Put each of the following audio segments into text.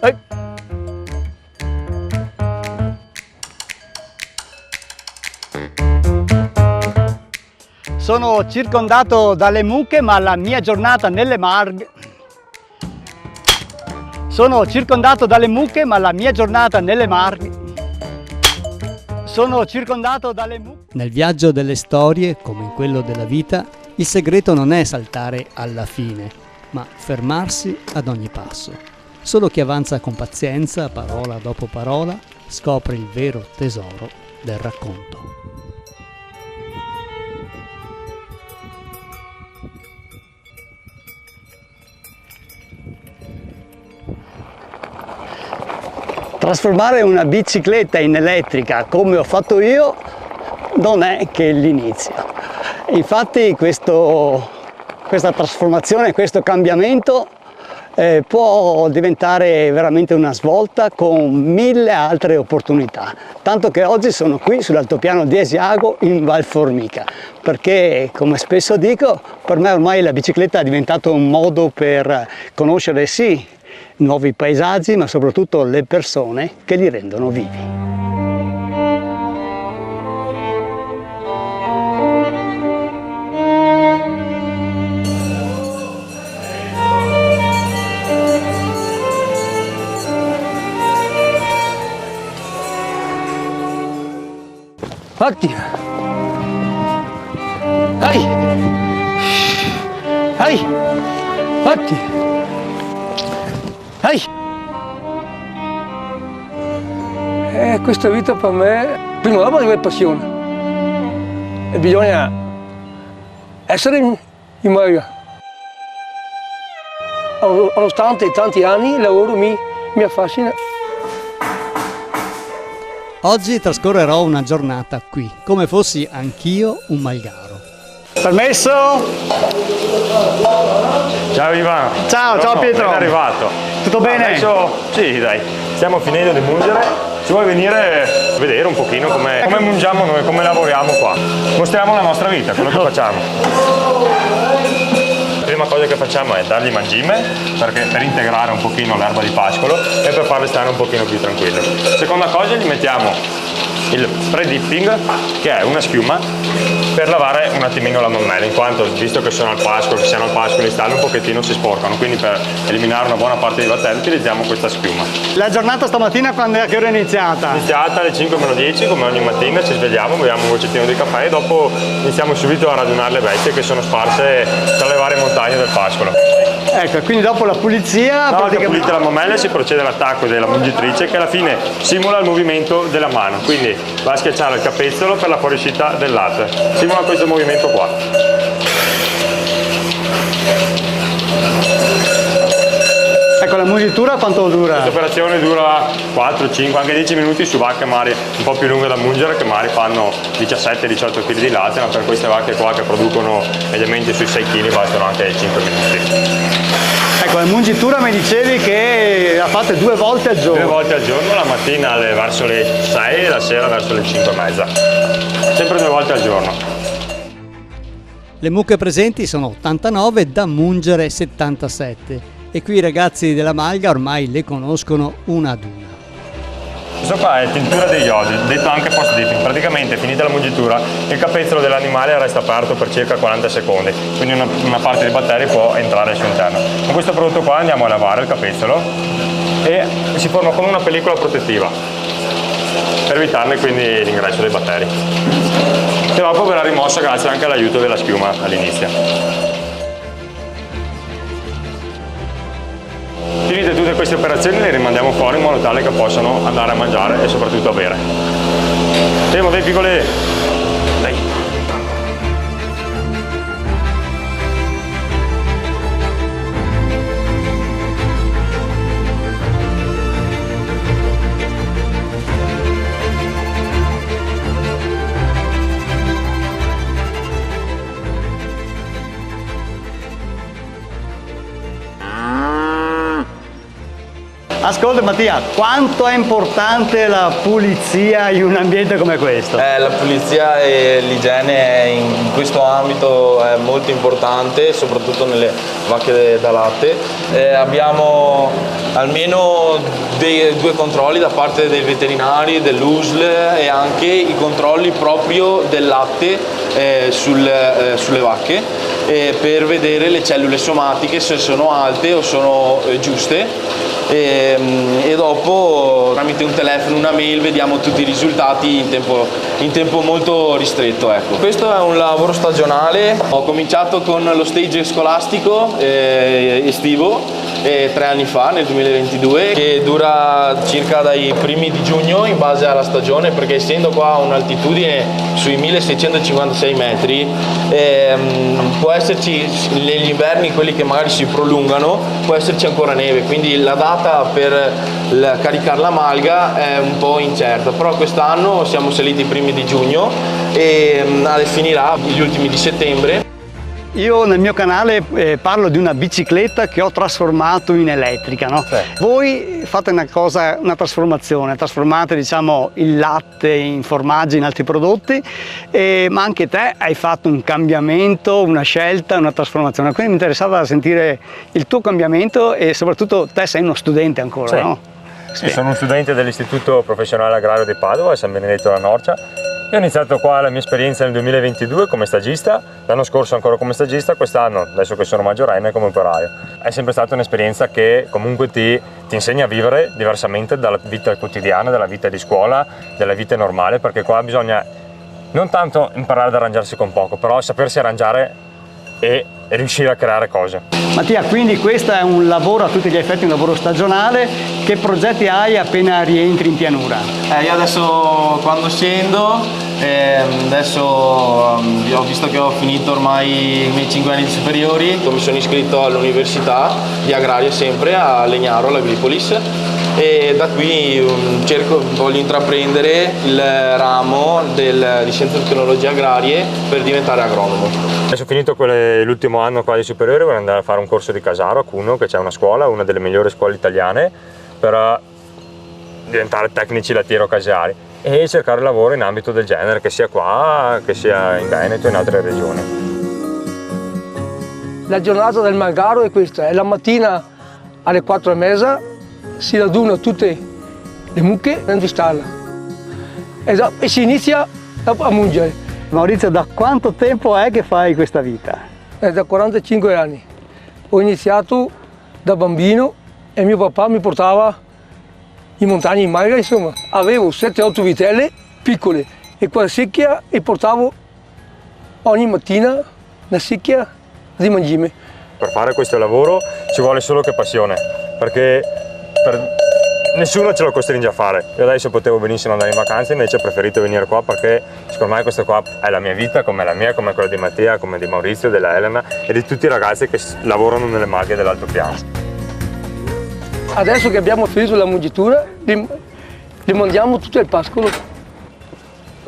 Ehi. Sono circondato dalle mucche, ma la mia giornata nelle Marche... Sono circondato dalle mucche, ma la mia giornata nelle Marche... Sono circondato dalle mucche... Nel viaggio delle storie, come in quello della vita, il segreto non è saltare alla fine, ma fermarsi ad ogni passo. Solo chi avanza con pazienza, parola dopo parola, scopre il vero tesoro del racconto. Trasformare una bicicletta in elettrica, come ho fatto io, non è che l'inizio. Infatti questa trasformazione, questo cambiamento può diventare veramente una svolta con 1000 altre opportunità. Tanto che oggi sono qui sull'altopiano di Asiago in Val Formica, perché, come spesso dico, per me ormai la bicicletta è diventato un modo per conoscere sì nuovi paesaggi, ma soprattutto le persone che li rendono vivi. Fatti! Dai! Dai! Fatti! Dai! Questa vita per me, prima o dopo deve passione. E bisogna essere in Maria. Nonostante tanti anni, il lavoro mi affascina. Oggi trascorrerò una giornata qui, come fossi anch'io un malgaro. Permesso? Ciao Ivan. Ciao Pietro. Ben arrivato. Tutto bene? Adesso, sì dai, stiamo finendo di mungere. Ci vuoi venire a vedere un pochino come mungiamo noi, come lavoriamo qua? Mostriamo la nostra vita, quello che facciamo. La prima cosa che facciamo è dargli mangime, per integrare un pochino l'erba di pascolo e per farle stare un pochino più tranquille. Seconda cosa, gli mettiamo il pre-dipping, che è una schiuma per lavare un attimino la mammella, in quanto visto che sono al pascolo, che siano al pascolo in stallo un pochettino si sporcano, quindi per eliminare una buona parte dei batteri utilizziamo questa schiuma. La giornata stamattina a che ora è iniziata? Iniziata alle 5:10 come ogni mattina, ci svegliamo, beviamo un goccettino di caffè e dopo iniziamo subito a radunare le bestie che sono sparse tra le varie montagne del pascolo. Ecco, quindi dopo la pulizia... Dopo che pulite la mammella si procede all'attacco della mungitrice che alla fine simula il movimento della mano, quindi va a schiacciare il capezzolo per la fuoriuscita del latte. Simula questo movimento qua. Ecco, la mungitura quanto dura? Questa operazione dura 4, 5, anche 10 minuti su vacche magari un po' più lunghe da mungere che magari fanno 17-18 kg di latte, ma per queste vacche qua che producono mediamente sui 6 kg bastano anche 5 minuti. Ecco, la mungitura mi dicevi che la fate 2 volte al giorno? 2 volte al giorno, la mattina verso le 6 e la sera verso le 5:30. Sempre 2 volte al giorno. Le mucche presenti sono 89, da mungere 77 e qui i ragazzi della Malga ormai le conoscono una ad una. Questo qua è tintura degli iodi, detto anche post dipping. Praticamente finita la mungitura il capezzolo dell'animale resta aperto per circa 40 secondi, quindi una parte dei batteri può entrare al suo interno. Con questo prodotto qua andiamo a lavare il capezzolo e si forma con una pellicola protettiva per evitarne quindi l'ingresso dei batteri. E dopo verrà rimossa grazie anche all'aiuto della schiuma all'inizio. Finite tutte queste operazioni le rimandiamo fuori in modo tale che possano andare a mangiare e soprattutto a bere. Temo dei piccoli... Dai. Ascolta Mattia, quanto è importante la pulizia in un ambiente come questo? La pulizia e l'igiene in questo ambito è molto importante, soprattutto nelle vacche da latte. Abbiamo almeno due controlli da parte dei veterinari, dell'USL e anche i controlli proprio del latte sulle vacche per vedere le cellule somatiche se sono alte o sono giuste. E dopo tramite un telefono, una mail vediamo tutti i risultati in tempo molto ristretto, ecco. Questo è un lavoro stagionale, ho cominciato con lo stage scolastico estivo 3 anni fa, nel 2022, che dura circa dai primi di giugno in base alla stagione, perché essendo qua a un'altitudine sui 1656 metri può esserci negli inverni, quelli che magari si prolungano, può esserci ancora neve, quindi la data per caricare la malga è un po' incerta, però quest'anno siamo saliti i primi di giugno e finirà gli ultimi di settembre. Io nel mio canale parlo di una bicicletta che ho trasformato in elettrica, no? Sì. Voi fate una trasformazione, trasformate diciamo il latte in formaggi, in altri prodotti, ma anche te hai fatto un cambiamento, una scelta, una trasformazione, quindi mi interessava sentire il tuo cambiamento e soprattutto te sei uno studente ancora, sì. No? Sì, sono un studente dell'Istituto Professionale Agrario di Padova, a San Benedetto la Norcia. Io ho iniziato qua la mia esperienza nel 2022 come stagista, l'anno scorso ancora come stagista, quest'anno, adesso che sono maggiorenne, come operaio. È sempre stata un'esperienza che comunque ti insegna a vivere diversamente dalla vita quotidiana, dalla vita di scuola, dalla vita normale, perché qua bisogna non tanto imparare ad arrangiarsi con poco, però sapersi arrangiare e riuscire a creare cose. Mattia, quindi questo è un lavoro a tutti gli effetti, un lavoro stagionale. Che progetti hai appena rientri in pianura? Io adesso quando scendo, adesso ho visto che ho finito ormai i miei 5 anni di superiori, mi sono iscritto all'università di agraria sempre a Legnaro, all'Agripolis, e da qui voglio intraprendere il ramo di scienze e tecnologie agrarie per diventare agronomo. Adesso ho finito l'ultimo anno qua di superiore, voglio andare a fare un corso di Casaro a Cuneo, che c'è una scuola, una delle migliori scuole italiane, per diventare tecnici lattiero-caseari e cercare lavoro in ambito del genere, che sia qua, che sia in Veneto e in altre regioni. La giornata del Malgaro è questa, è la mattina alle 4:30, si radunano tutte le mucche in stalla e si inizia a mungere. Maurizio, da quanto tempo è che fai questa vita? Da 45 anni. Ho iniziato da bambino e mio papà mi portava in montagna in malga, insomma. Avevo 7-8 vitelle piccole e qua secchia e portavo ogni mattina una secchia di mangime. Per fare questo lavoro ci vuole solo che passione, perché nessuno ce lo costringe a fare. Io adesso potevo benissimo andare in vacanza, invece ho preferito venire qua perché secondo me questa qua è la mia vita, come la mia, come quella di Mattia, come di Maurizio, della Elena e di tutti i ragazzi che lavorano nelle malghe dell'altopiano. Adesso che abbiamo finito la mungitura, li mandiamo tutti al pascolo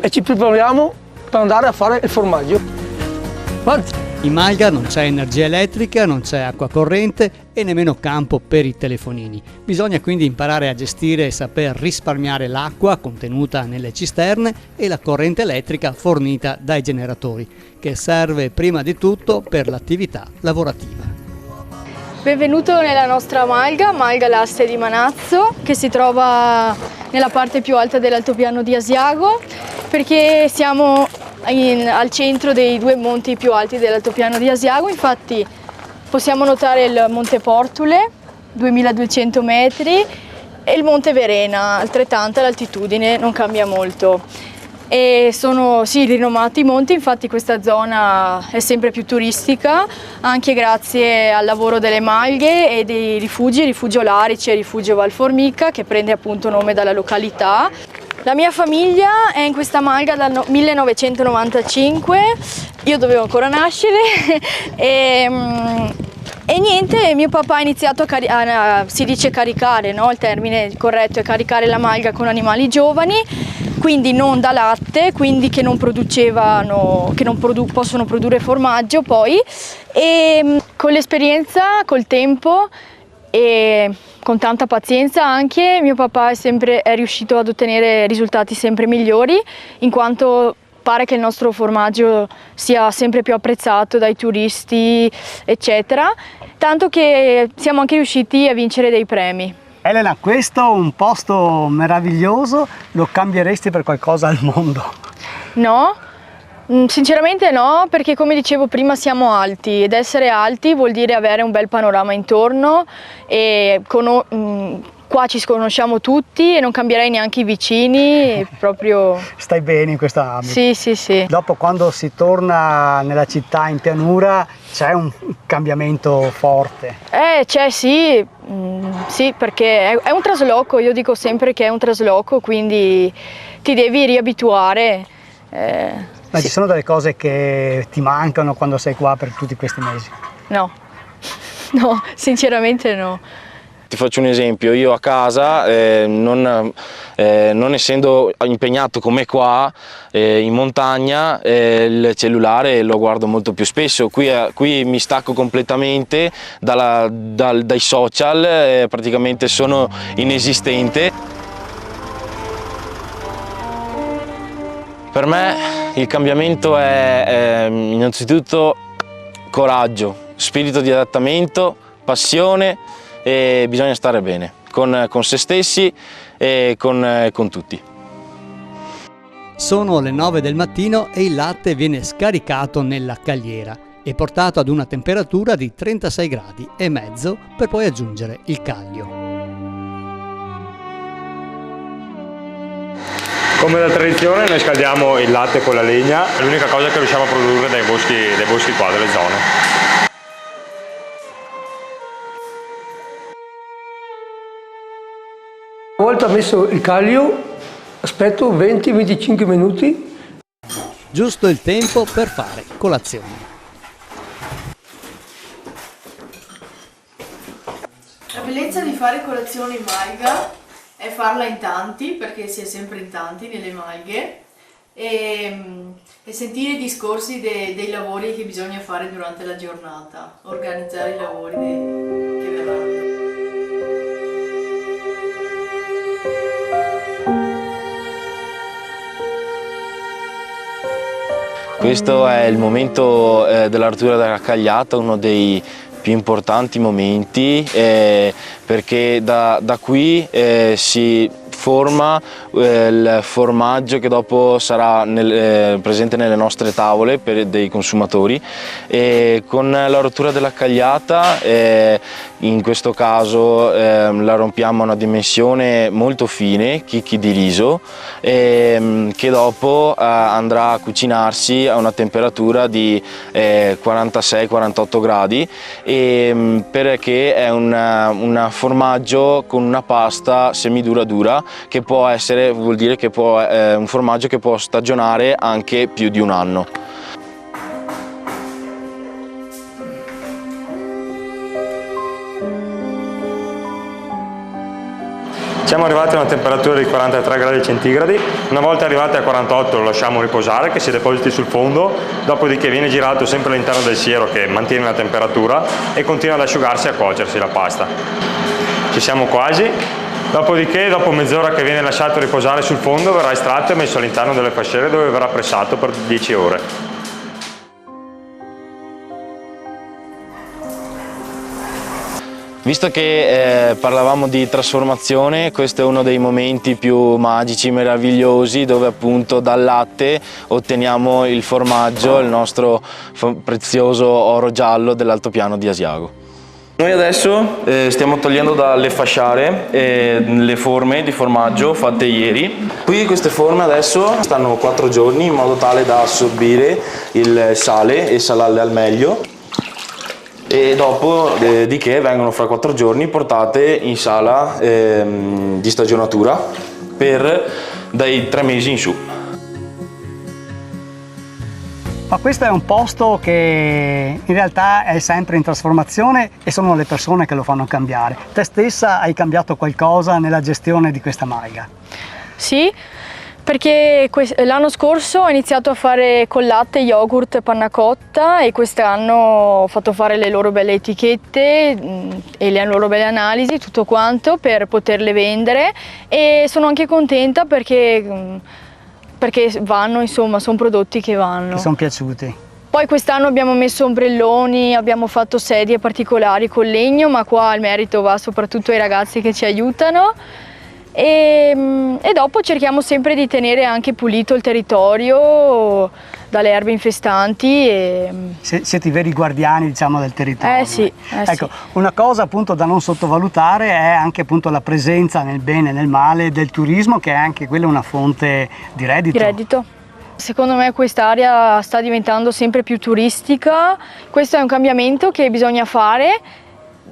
e ci prepariamo per andare a fare il formaggio. In malga non c'è energia elettrica, non c'è acqua corrente e nemmeno campo per i telefonini. Bisogna quindi imparare a gestire e saper risparmiare l'acqua contenuta nelle cisterne e la corrente elettrica fornita dai generatori, che serve prima di tutto per l'attività lavorativa. Benvenuto nella nostra malga L'Aste di Manazzo, che si trova nella parte più alta dell'altopiano di Asiago, perché siamo al centro dei due monti più alti dell'altopiano di Asiago. Infatti possiamo notare il Monte Portule, 2200 metri, e il Monte Verena, altrettanta l'altitudine, non cambia molto. E sono sì rinomati i monti, infatti questa zona è sempre più turistica, anche grazie al lavoro delle malghe e dei rifugi, Rifugio Larice e Rifugio Valformica, che prende appunto nome dalla località. La mia famiglia è in questa malga dal 1995, io dovevo ancora nascere e niente, mio papà ha iniziato si dice caricare, no? Il termine corretto è caricare la malga con animali giovani, quindi non da latte, quindi che non producevano, che non possono produrre formaggio poi, e con l'esperienza, col tempo e con tanta pazienza anche. Mio papà è riuscito ad ottenere risultati sempre migliori, in quanto pare che il nostro formaggio sia sempre più apprezzato dai turisti, eccetera, tanto che siamo anche riusciti a vincere dei premi. Elena, questo è un posto meraviglioso, lo cambieresti per qualcosa al mondo? No, sinceramente no, perché come dicevo prima siamo alti ed essere alti vuol dire avere un bel panorama intorno e qua ci conosciamo tutti e non cambierei neanche i vicini, proprio... Stai bene in questo ambito? Sì, sì, sì. Dopo, quando si torna nella città in pianura, c'è un cambiamento forte? C'è, sì, sì, perché è un trasloco, io dico sempre che è un trasloco, quindi ti devi riabituare. Ma Sì. ci sono delle cose che ti mancano quando sei qua per tutti questi mesi? No, no, sinceramente no. Ti faccio un esempio, io a casa, non essendo impegnato come qua in montagna, il cellulare lo guardo molto più spesso. Qui mi stacco completamente dai social, praticamente sono inesistente. Per me il cambiamento è innanzitutto coraggio, spirito di adattamento, passione, e bisogna stare bene con se stessi e con tutti. Sono le 9 del mattino e il latte viene scaricato nella cagliera e portato ad una temperatura di 36 gradi e mezzo per poi aggiungere il caglio. Come da tradizione noi scaldiamo il latte con la legna, è l'unica cosa che riusciamo a produrre dai boschi qua, delle zone. Una volta messo il caglio, aspetto 20-25 minuti. Giusto il tempo per fare colazione. La bellezza di fare colazione in malga è farla in tanti, perché si è sempre in tanti nelle malghe, e sentire i discorsi dei lavori che bisogna fare durante la giornata, organizzare i lavori che verranno. Questo è il momento della rottura della cagliata, uno dei più importanti momenti, perché da qui si forma il formaggio che dopo sarà presente nelle nostre tavole dei consumatori, e con la rottura della cagliata in questo caso la rompiamo a una dimensione molto fine, chicchi di riso, che dopo andrà a cucinarsi a una temperatura di 46-48 gradi, perché è un formaggio con una pasta semidura dura, che vuol dire che è un formaggio che può stagionare anche più di un anno. Siamo arrivati a una temperatura di 43 gradi centigradi, una volta arrivati a 48 lo lasciamo riposare, che si depositi sul fondo, dopodiché viene girato sempre all'interno del siero che mantiene la temperatura e continua ad asciugarsi e a cuocersi la pasta. Ci siamo quasi, dopodiché dopo mezz'ora che viene lasciato riposare sul fondo verrà estratto e messo all'interno delle fasciere, dove verrà pressato per 10 ore. Visto che parlavamo di trasformazione, questo è uno dei momenti più magici, meravigliosi, dove appunto dal latte otteniamo il formaggio, il nostro prezioso oro giallo dell'altopiano di Asiago. Noi adesso stiamo togliendo dalle fasciare le forme di formaggio fatte ieri. Qui queste forme adesso stanno 4 giorni in modo tale da assorbire il sale e salarle al meglio, e dopo di che vengono fra 4 giorni portate in sala di stagionatura dai 3 mesi in su. Ma questo è un posto che in realtà è sempre in trasformazione e sono le persone che lo fanno cambiare. Te stessa hai cambiato qualcosa nella gestione di questa malga? Sì, Perché l'anno scorso ho iniziato a fare con latte, yogurt e panna cotta e quest'anno ho fatto fare le loro belle etichette e le loro belle analisi, tutto quanto, per poterle vendere, e sono anche contenta perché vanno, insomma, sono prodotti che vanno. Ti sono piaciuti? Poi quest'anno abbiamo messo ombrelloni, abbiamo fatto sedie particolari con legno, ma qua il merito va soprattutto ai ragazzi che ci aiutano. E dopo cerchiamo sempre di tenere anche pulito il territorio dalle erbe infestanti. Siete i veri guardiani, diciamo, del territorio. Sì. Ecco, Sì. una cosa appunto da non sottovalutare è anche appunto la presenza nel bene e nel male del turismo, che è anche quella una fonte di reddito. Secondo me quest'area sta diventando sempre più turistica, questo è un cambiamento che bisogna fare.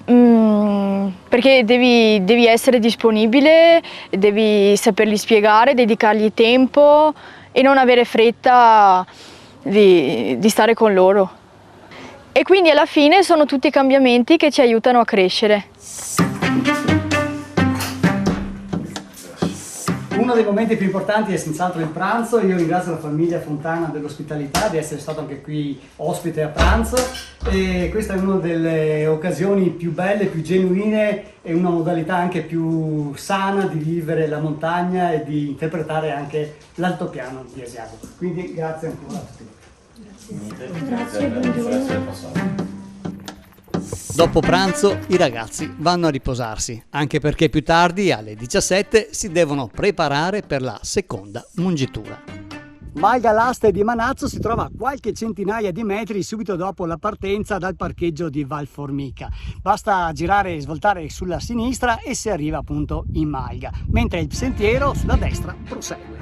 Perché devi essere disponibile, devi saperli spiegare, dedicargli tempo e non avere fretta di stare con loro. E quindi alla fine sono tutti cambiamenti che ci aiutano a crescere. Uno dei momenti più importanti è senz'altro il pranzo. Io ringrazio la famiglia Fontana dell'ospitalità di essere stato anche qui ospite a pranzo, e questa è una delle occasioni più belle, più genuine e una modalità anche più sana di vivere la montagna e di interpretare anche l'altopiano di Asiago. Quindi grazie ancora a tutti. Grazie, buongiorno. Dopo pranzo i ragazzi vanno a riposarsi, anche perché più tardi alle 17 si devono preparare per la seconda mungitura. Malga l'Aste di Manazzo si trova a qualche centinaia di metri subito dopo la partenza dal parcheggio di Val Formica. Basta girare e svoltare sulla sinistra e si arriva appunto in Malga, mentre il sentiero sulla destra prosegue.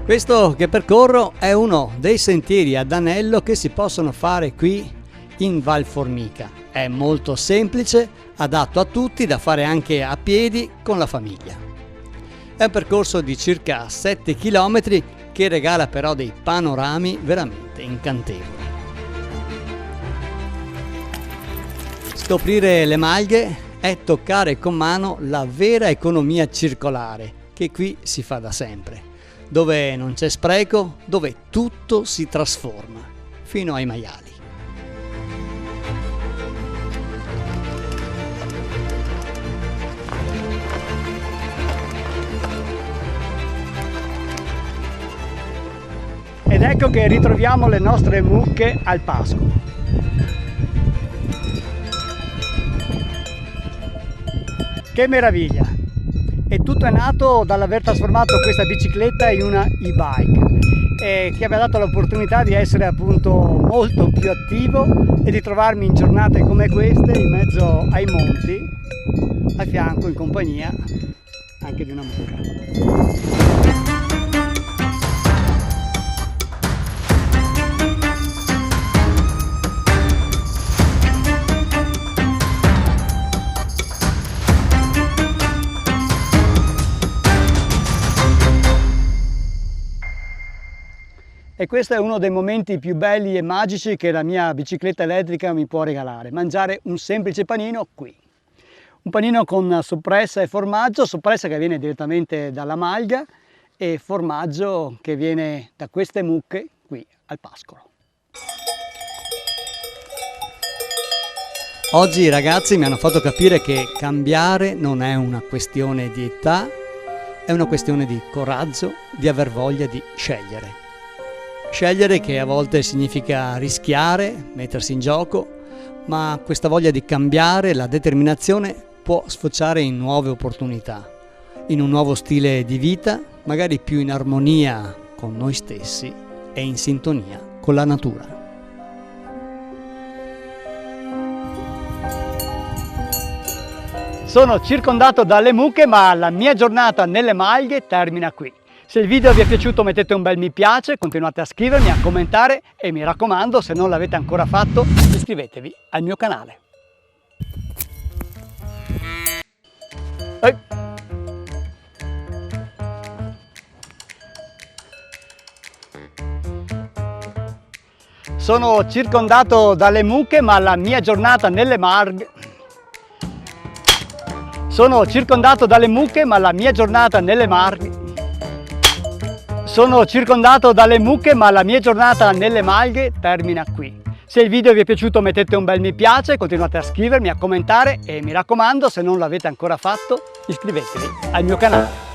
Questo che percorro è uno dei sentieri ad anello che si possono fare qui in Val Formica. È molto semplice, adatto a tutti, da fare anche a piedi con la famiglia. È un percorso di circa 7 km che regala però dei panorami veramente incantevoli. Scoprire le malghe è toccare con mano la vera economia circolare che qui si fa da sempre, dove non c'è spreco, dove tutto si trasforma, fino ai maiali. Ed ecco che ritroviamo le nostre mucche al pascolo. Che meraviglia! E tutto è nato dall'aver trasformato questa bicicletta in una e-bike, che mi ha dato l'opportunità di essere appunto molto più attivo e di trovarmi in giornate come queste in mezzo ai monti, a fianco, in compagnia anche di una mucca. E questo è uno dei momenti più belli e magici che la mia bicicletta elettrica mi può regalare: mangiare un semplice panino qui. Un panino con soppressa e formaggio, soppressa che viene direttamente dalla malga e formaggio che viene da queste mucche qui al pascolo. Oggi i ragazzi mi hanno fatto capire che cambiare non è una questione di età, è una questione di coraggio, di aver voglia di scegliere. Scegliere che a volte significa rischiare, mettersi in gioco, ma questa voglia di cambiare, la determinazione, può sfociare in nuove opportunità, in un nuovo stile di vita, magari più in armonia con noi stessi e in sintonia con la natura. Sono circondato dalle mucche, ma la mia giornata nelle malghe termina qui. Se il video vi è piaciuto mettete un bel mi piace, continuate a scrivermi, a commentare e mi raccomando, se non l'avete ancora fatto, iscrivetevi al mio canale. Sono circondato dalle mucche, ma la mia giornata nelle malghe Sono circondato dalle mucche, ma la mia giornata nelle Marche... Sono circondato dalle mucche, ma la mia giornata nelle Malghe termina qui. Se il video vi è piaciuto mettete un bel mi piace, continuate a scrivermi, a commentare e mi raccomando, se non l'avete ancora fatto, iscrivetevi al mio canale.